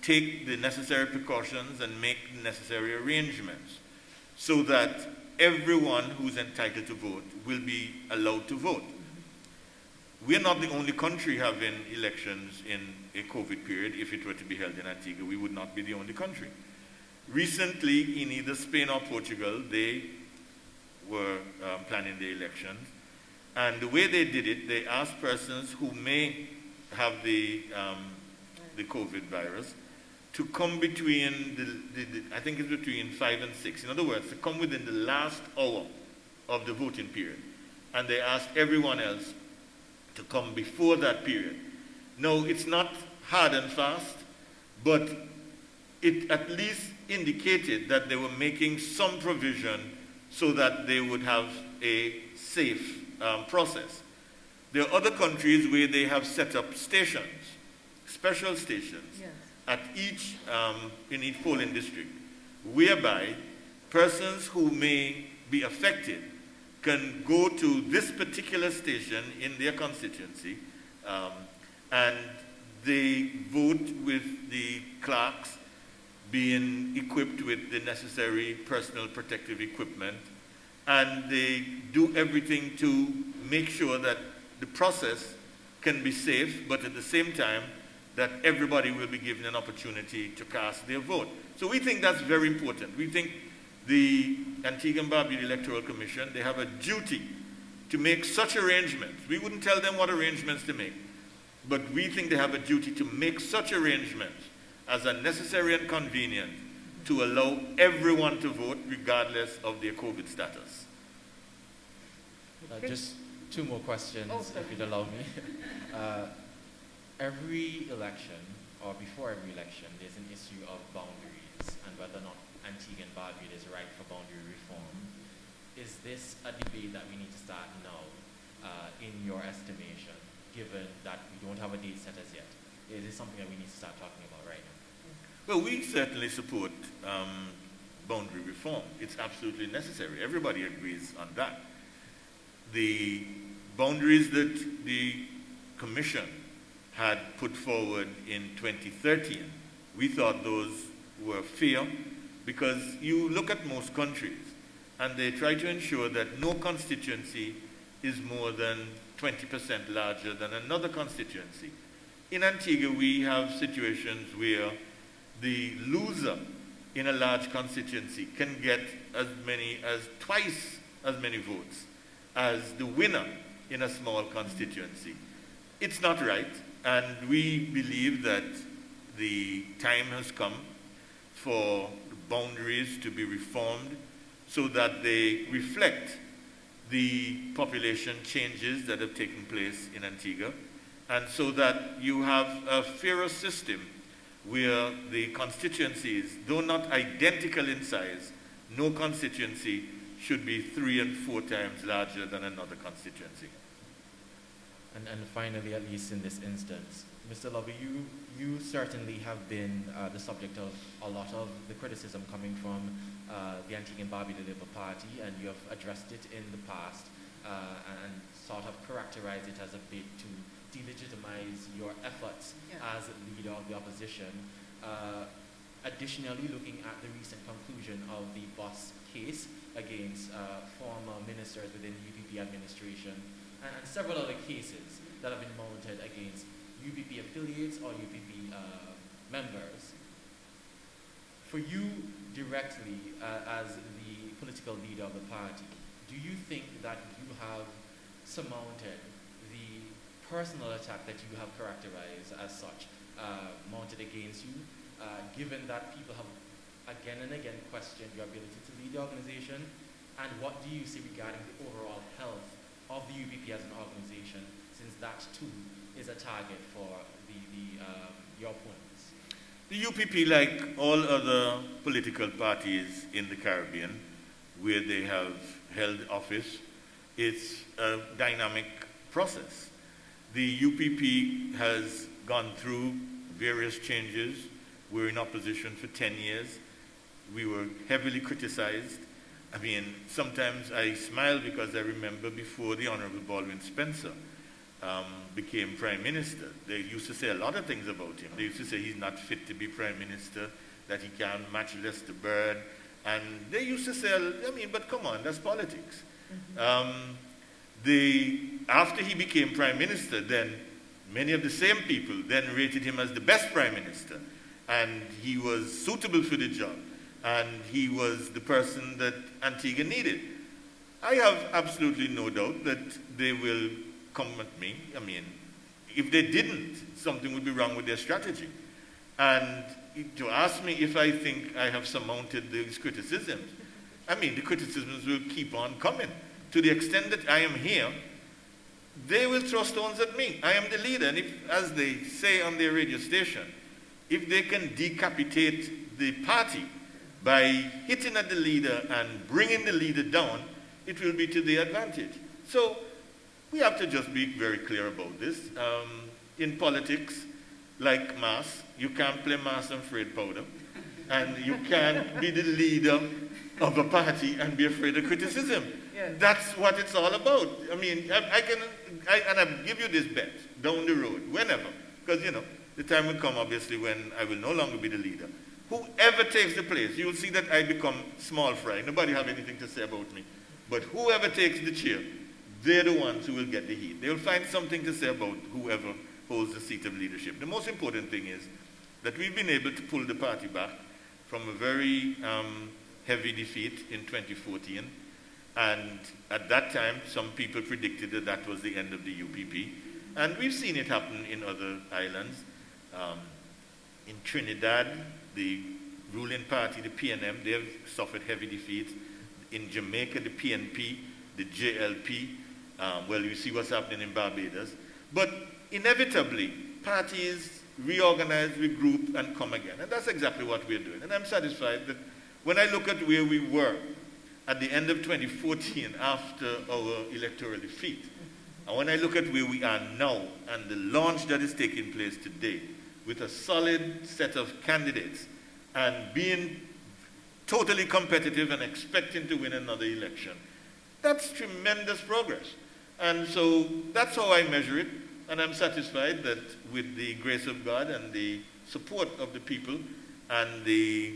take the necessary precautions and make the necessary arrangements so that everyone who's entitled to vote will be allowed to vote. We're not the only country having elections in a COVID period. If it were to be held in Antigua, we would not be the only country. Recently, in either Spain or Portugal, they were planning the elections. And the way they did it, they asked persons who may have the COVID virus to come between, I think it's between 5 and 6. In other words, to come within the last hour of the voting period. And they asked everyone else to come before that period. No, it's not hard and fast, but it at least indicated that they were making some provision so that they would have a safe process. There are other countries where they have set up stations, special stations, Yes. at each, in each polling district, whereby persons who may be affected can go to this particular station in their constituency, and they vote with the clerks being equipped with the necessary personal protective equipment, and they do everything to make sure that the process can be safe, but at the same time that everybody will be given an opportunity to cast their vote. So we think that's very important. We think the Antigua and Barbuda Electoral Commission, they have a duty to make such arrangements. We wouldn't tell them what arrangements to make, but we think they have a duty to make such arrangements as are necessary and convenient to allow everyone to vote regardless of their COVID status. Just two more questions, Oh, if you'd allow me. Every election, or before every election, there's an issue of boundaries and whether or not Antigua and Barbuda is right for boundary reform. Is this a debate that we need to start now, in your estimation, given that we don't have a date set as yet? Is this something that we need to start talking about right now? Well, we certainly support boundary reform. It's absolutely necessary. Everybody agrees on that. The boundaries that the Commission had put forward in 2013, we thought those were fair, because you look at most countries and they try to ensure that no constituency is more than 20% larger than another constituency. In Antigua, we have situations where the loser in a large constituency can get as many as twice as many votes as the winner in a small constituency. It's not right, and we believe that the time has come for the boundaries to be reformed so that they reflect the population changes that have taken place in Antigua, and so that you have a fairer system where the constituencies, though not identical in size, no constituency should be 3 and 4 times larger than another constituency. And finally, at least in this instance, Mr. Lovey, you certainly have been the subject of a lot of the criticism coming from the Antigua and Barbuda Labour Party, and you have addressed it in the past and sort of characterized it as a bid to delegitimize your efforts as a leader of the opposition. Additionally, looking at the recent conclusion of the Boss case against former ministers within the UPP administration, and several other cases that have been mounted against UPP affiliates or UPP members. For you directly, as the political leader of the party, do you think that you have surmounted the personal attack that you have characterized as such, mounted against you, given that people have again and again questioned your ability to lead the organization? And what do you see regarding the overall health of the UPP as an organization, since that too is a target for your opponents? The UPP, like all other political parties in the Caribbean, where they have held office, it's a dynamic process. The UPP has gone through various changes. We're in opposition for 10 years. We were heavily criticized. I mean, sometimes I smile because I remember before the Honorable Baldwin Spencer became Prime Minister, they used to say a lot of things about him. They used to say he's not fit to be Prime Minister, that he can't match Lester Bird, and they used to say, I mean, but come on, that's politics. After he became Prime Minister, then many of the same people then rated him as the best Prime Minister, and he was suitable for the job, and he was the person that Antigua needed. I have absolutely no doubt that they will come at me. I mean, if they didn't, something would be wrong with their strategy. And to ask me if I think I have surmounted these criticisms, I mean, the criticisms will keep on coming. To the extent that I am here, they will throw stones at me. I am the leader, and if, as they say on their radio station, if they can decapitate the party by hitting at the leader and bringing the leader down, it will be to their advantage. So we have to just be very clear about this. In politics, like mass, you can't play mass and afraid powder, and you can't be the leader of a party and be afraid of criticism. Yes. That's what it's all about. I mean, I'll give you this bet down the road, whenever, because, you know, the time will come, obviously, when I will no longer be the leader. Whoever takes the place, you will see that I become small fry. Nobody have anything to say about me. But whoever takes the chair, they're the ones who will get the heat. They will find something to say about whoever holds the seat of leadership. The most important thing is that we've been able to pull the party back from a very heavy defeat in 2014. And at that time, some people predicted that that was the end of the UPP. And we've seen it happen in other islands. In Trinidad, the ruling party, the PNM, they have suffered heavy defeats. In Jamaica, the PNP, the JLP, well, you see what's happening in Barbados. But inevitably, parties reorganize, regroup, and come again. And that's exactly what we're doing. And I'm satisfied that when I look at where we were at the end of 2014 after our electoral defeat, and when I look at where we are now and the launch that is taking place today with a solid set of candidates and being totally competitive and expecting to win another election, that's tremendous progress. And so that's how I measure it. And I'm satisfied that with the grace of God and the support of the people and the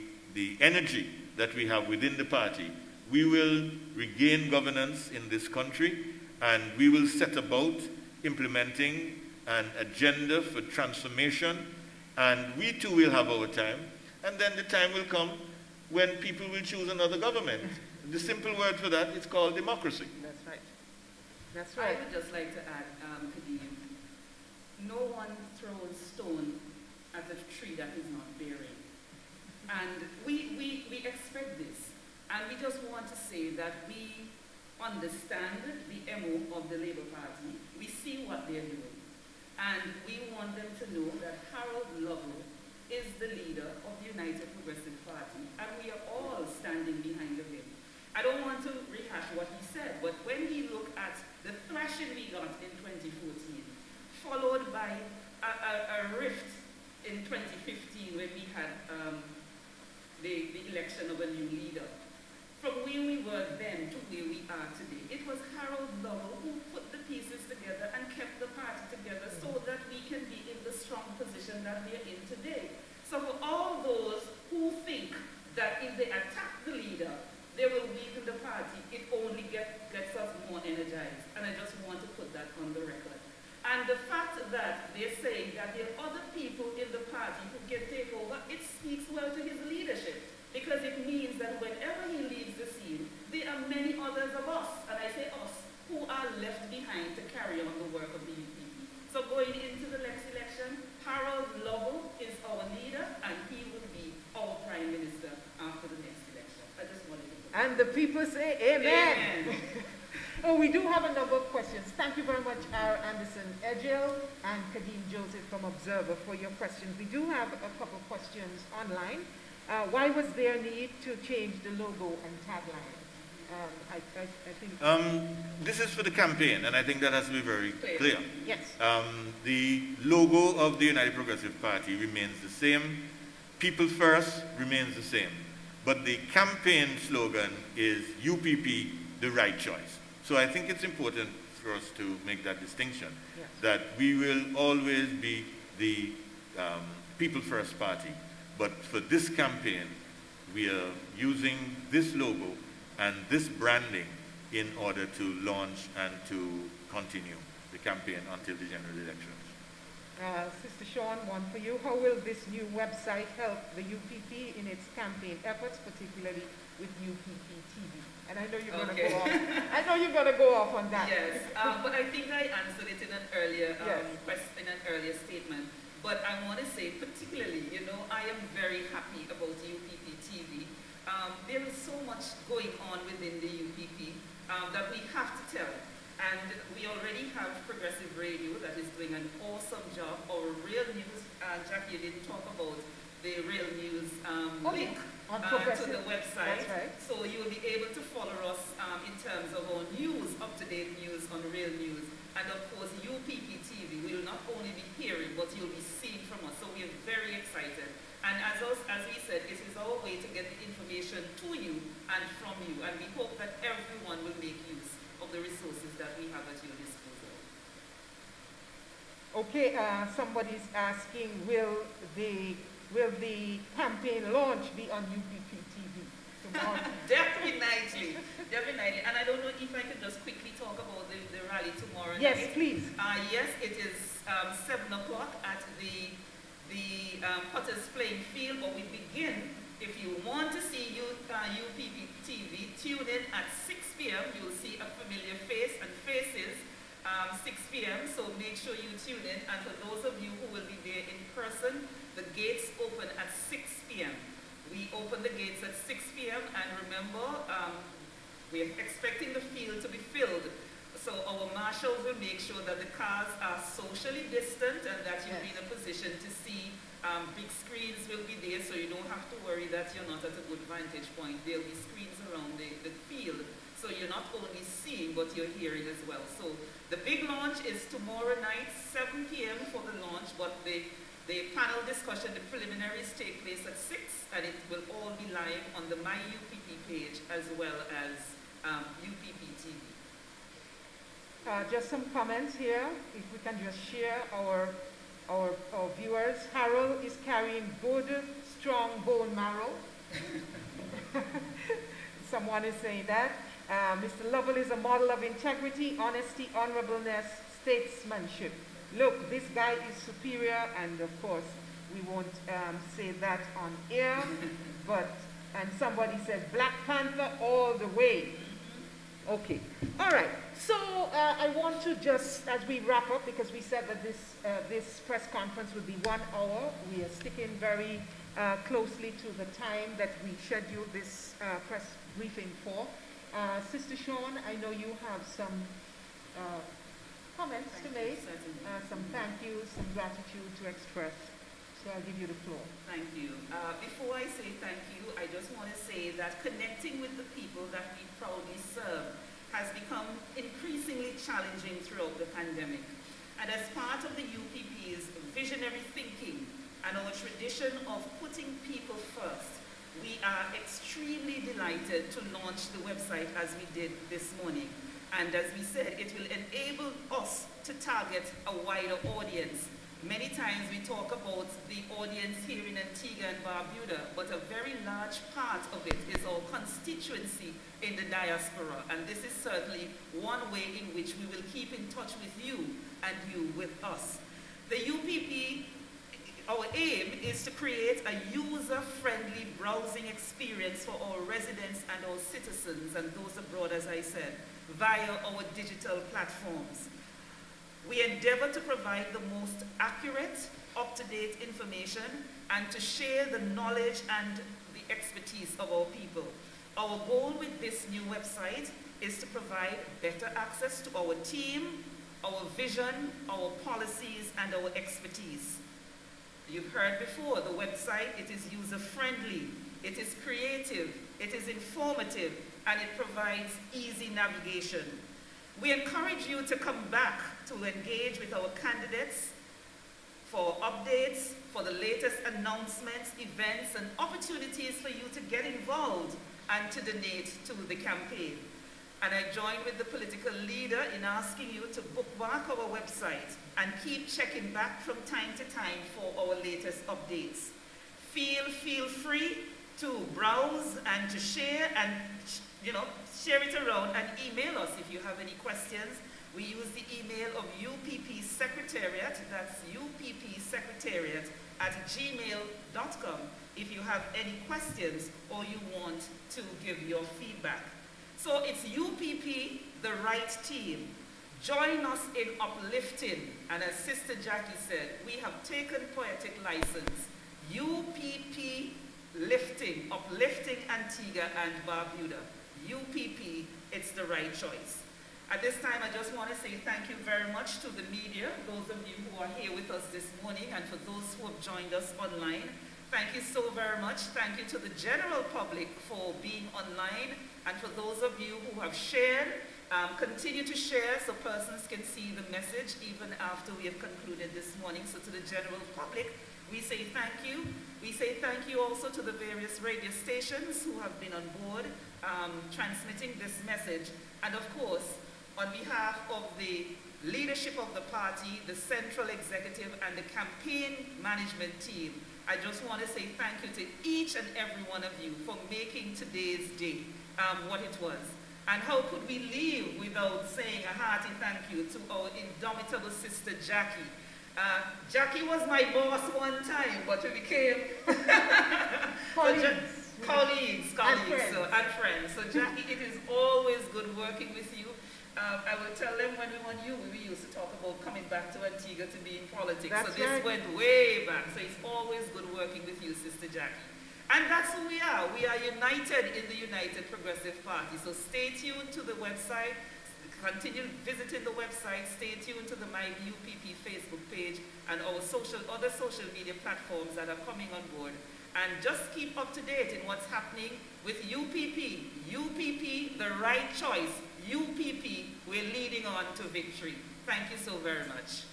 energy that we have within the party, we will regain governance in this country, and we will set about implementing an agenda for transformation, and we too will have our time, and then the time will come when people will choose another government. The simple word for that is called democracy. That's right. That's I right. would just like to add, Kadeem, no one throws stone at a tree that is not bearing. And we expect this. And we just want to say that we understand the MO of the Labour Party. We see what they're doing. And we want them to know that Harold Lovell is the leader of the United Progressive Party. And we are all standing behind him. I don't want to rehash what he said, but when he looked at the thrashing we got in 2014, followed by a rift in 2015 when we had the election of a new leader, from where we were then to where we are today, it was Harold Lovell who put the pieces together and kept the party together so that we can be in the strong position that we are in today. So for all those who think that if they attack the leader, they will weaken the party, it only gets us more energized. And I just want to put that on the record. And the fact that they're saying that there are other people in the party who can take over, it speaks well to his leadership. Because it means that whenever he leaves the scene, there are many others of us, and I say us, who are left behind to carry on the work of the UPP. So going into the next election, Harold Lovell is our leader, and he will be our Prime Minister after the next election. I just wanted to... And the people say amen. Amen. Oh, we do have a number of questions. Thank you very much, R. Anderson Edgell and Kadeem Joseph from Observer for your questions. We do have a couple of questions online. Why was there a need to change the logo and tagline? I think... This is for the campaign, and I think that has to be very clear. Yes. The logo of the United Progressive Party remains the same. People First remains the same. But the campaign slogan is UPP, the right choice. So I think it's important for us to make that distinction, Yes. that we will always be the People First Party. But for this campaign, we are using this logo and this branding in order to launch and to continue the campaign until the general elections. Sister Sean, one for you. How will this new website help the UPP in its campaign efforts, particularly with UPP TV? And I know you're going to go off. I know you're going to go off on that. Yes, but I think I answered it in an earlier Yes. in an earlier statement. But I want to say, particularly, you know, I am very happy about UPP TV. There is so much going on within the UPP that we have to tell. And we already have Progressive Radio that is doing an awesome job. Our Real News, Jackie, you didn't talk about the Real News link on to the website. That's right. So you will be able to follow us in terms of our news, up-to-date news on Real News. And of course, UPP TV will not only be hearing, but you'll be seeing from us. So we are very excited. And as we said, this is our way to get the information to you and from you. And we hope that everyone will make use of the resources that we have at your disposal. Okay, somebody's asking, will the campaign launch be on UPP TV tomorrow? Definitely. And I don't know if I could just quickly talk about the rally tomorrow Yes, night. please. Yes, it is 7 o'clock at the Potters playing field, but we begin. If you want to see UPP TV, tune in at 6 p.m. You'll see a familiar face and faces 6 p.m. So make sure you tune in. And for those of you who will be there in person, the gates open at 6 p.m. We open the gates at 6 p.m. and remember, we're expecting the field to be filled. So our marshals will make sure that the cars are socially distant and that you'll be in a position to see. Big screens will be there, so you don't have to worry that you're not at a good vantage point. There'll be screens around the field, so you're not only seeing, but you're hearing as well. So the big launch is tomorrow night, 7 p.m. for the launch, but the panel discussion, the preliminaries take place at 6, and it will all be live on the My UPP page as well as UPP TV. Just some comments here, if we can just share our viewers. Harold is carrying good, strong bone marrow. Someone is saying that. Mr. Lovell is a model of integrity, honesty, honorableness, statesmanship. Look, this guy is superior, and of course, we won't say that on air, and somebody said Black Panther all the way. Okay, all right. So I want to just, as we wrap up, because we said that this press conference would be 1 hour. We are sticking very closely to the time that we scheduled this press briefing for. Sister Sean, I know you have some comments to make, some thank yous, some gratitude to express. So I'll give you the floor. Thank you. Before I say thank you, I just want to say that connecting with the people that we proudly serve has become increasingly challenging throughout the pandemic. And as part of the UPP's visionary thinking and our tradition of putting people first, we are extremely delighted to launch the website as we did this morning. And as we said, it will enable us to target a wider audience. Many times we talk about the audience here in Antigua and Barbuda, but a very large part of it is our constituency in the diaspora. And this is certainly one way in which we will keep in touch with you and you with us. The UPP, our aim is to create a user-friendly browsing experience for our residents and our citizens and those abroad, as I said, via our digital platforms. We endeavor to provide the most accurate, up-to-date information and to share the knowledge and the expertise of our people. Our goal with this new website is to provide better access to our team, our vision, our policies, and our expertise. You've heard before, the website, it is user-friendly, it is creative, it is informative, and it provides easy navigation. We encourage you to come back to engage with our candidates for updates, for the latest announcements, events, and opportunities for you to get involved and to donate to the campaign. And I join with the political leader in asking you to bookmark our website and keep checking back from time to time for our latest updates. Feel free to browse and to share and, share it around and email us if you have any questions. We use the email of UPP Secretariat, that's uppsecretariat@gmail.com if you have any questions or you want to give your feedback. So it's UPP, the right team. Join us in uplifting, and as Sister Jackie said, we have taken poetic license. UPP lifting, uplifting Antigua and Barbuda. UPP, it's the right choice. At this time, I just want to say thank you very much to the media, those of you who are here with us this morning, and for those who have joined us online. Thank you so very much. Thank you to the general public for being online, and for those of you who have shared, continue to share so persons can see the message even after we have concluded this morning. So to the general public, we say thank you. We say thank you also to the various radio stations who have been on board transmitting this message. And of course, on behalf of the leadership of the party, the central executive, and the campaign management team, I just want to say thank you to each and every one of you for making today's day what it was. And how could we leave without saying a hearty thank you to our indomitable sister Jackie. Jackie was my boss one time, but we became colleagues and friends. So Jackie, it is always good working with you. I will tell them when we won you, we used to talk about coming back to Antigua to be in politics. That's so this right. went way back. So it's always good working with you, Sister Jackie. And that's who we are. We are united in the United Progressive Party. So stay tuned to the website. Continue visiting the website. Stay tuned to the My UPP Facebook page and our other social media platforms that are coming on board. And just keep up to date in what's happening with UPP. UPP, the right choice. UPP, we're leading on to victory. Thank you so very much.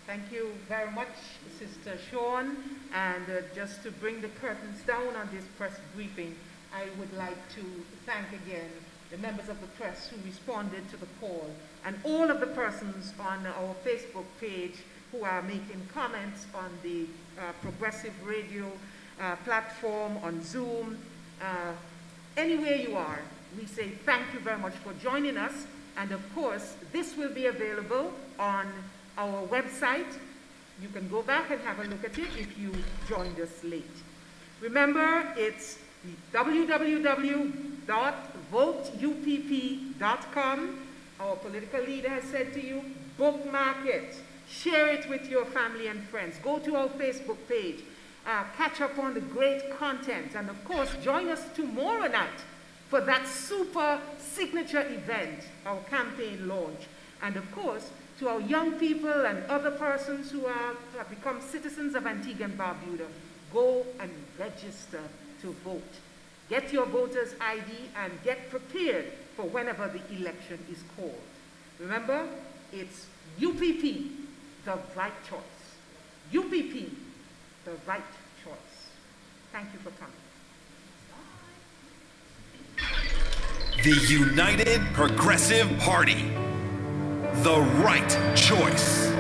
Thank you very much, Sister Sean. And just to bring the curtains down on this press briefing, I would like to thank again the members of the press who responded to the call, and all of the persons on our Facebook page who are making comments on the Progressive Radio platform, on Zoom. Anywhere you are, we say thank you very much for joining us. And of course, this will be available on our website. You can go back and have a look at it if you joined us late. Remember, it's www.voteupp.com. Our political leader has said to you, bookmark it, share it with your family and friends. Go to our Facebook page, catch up on the great content, and of course, join us tomorrow night for that super signature event, our campaign launch. And of course, to our young people and other persons who have become citizens of Antigua and Barbuda, go and register to vote. Get your voter's ID and get prepared for whenever the election is called. Remember, it's UPP, the right choice. UPP, the right choice. Thank you for coming. The United Progressive Party. The right choice.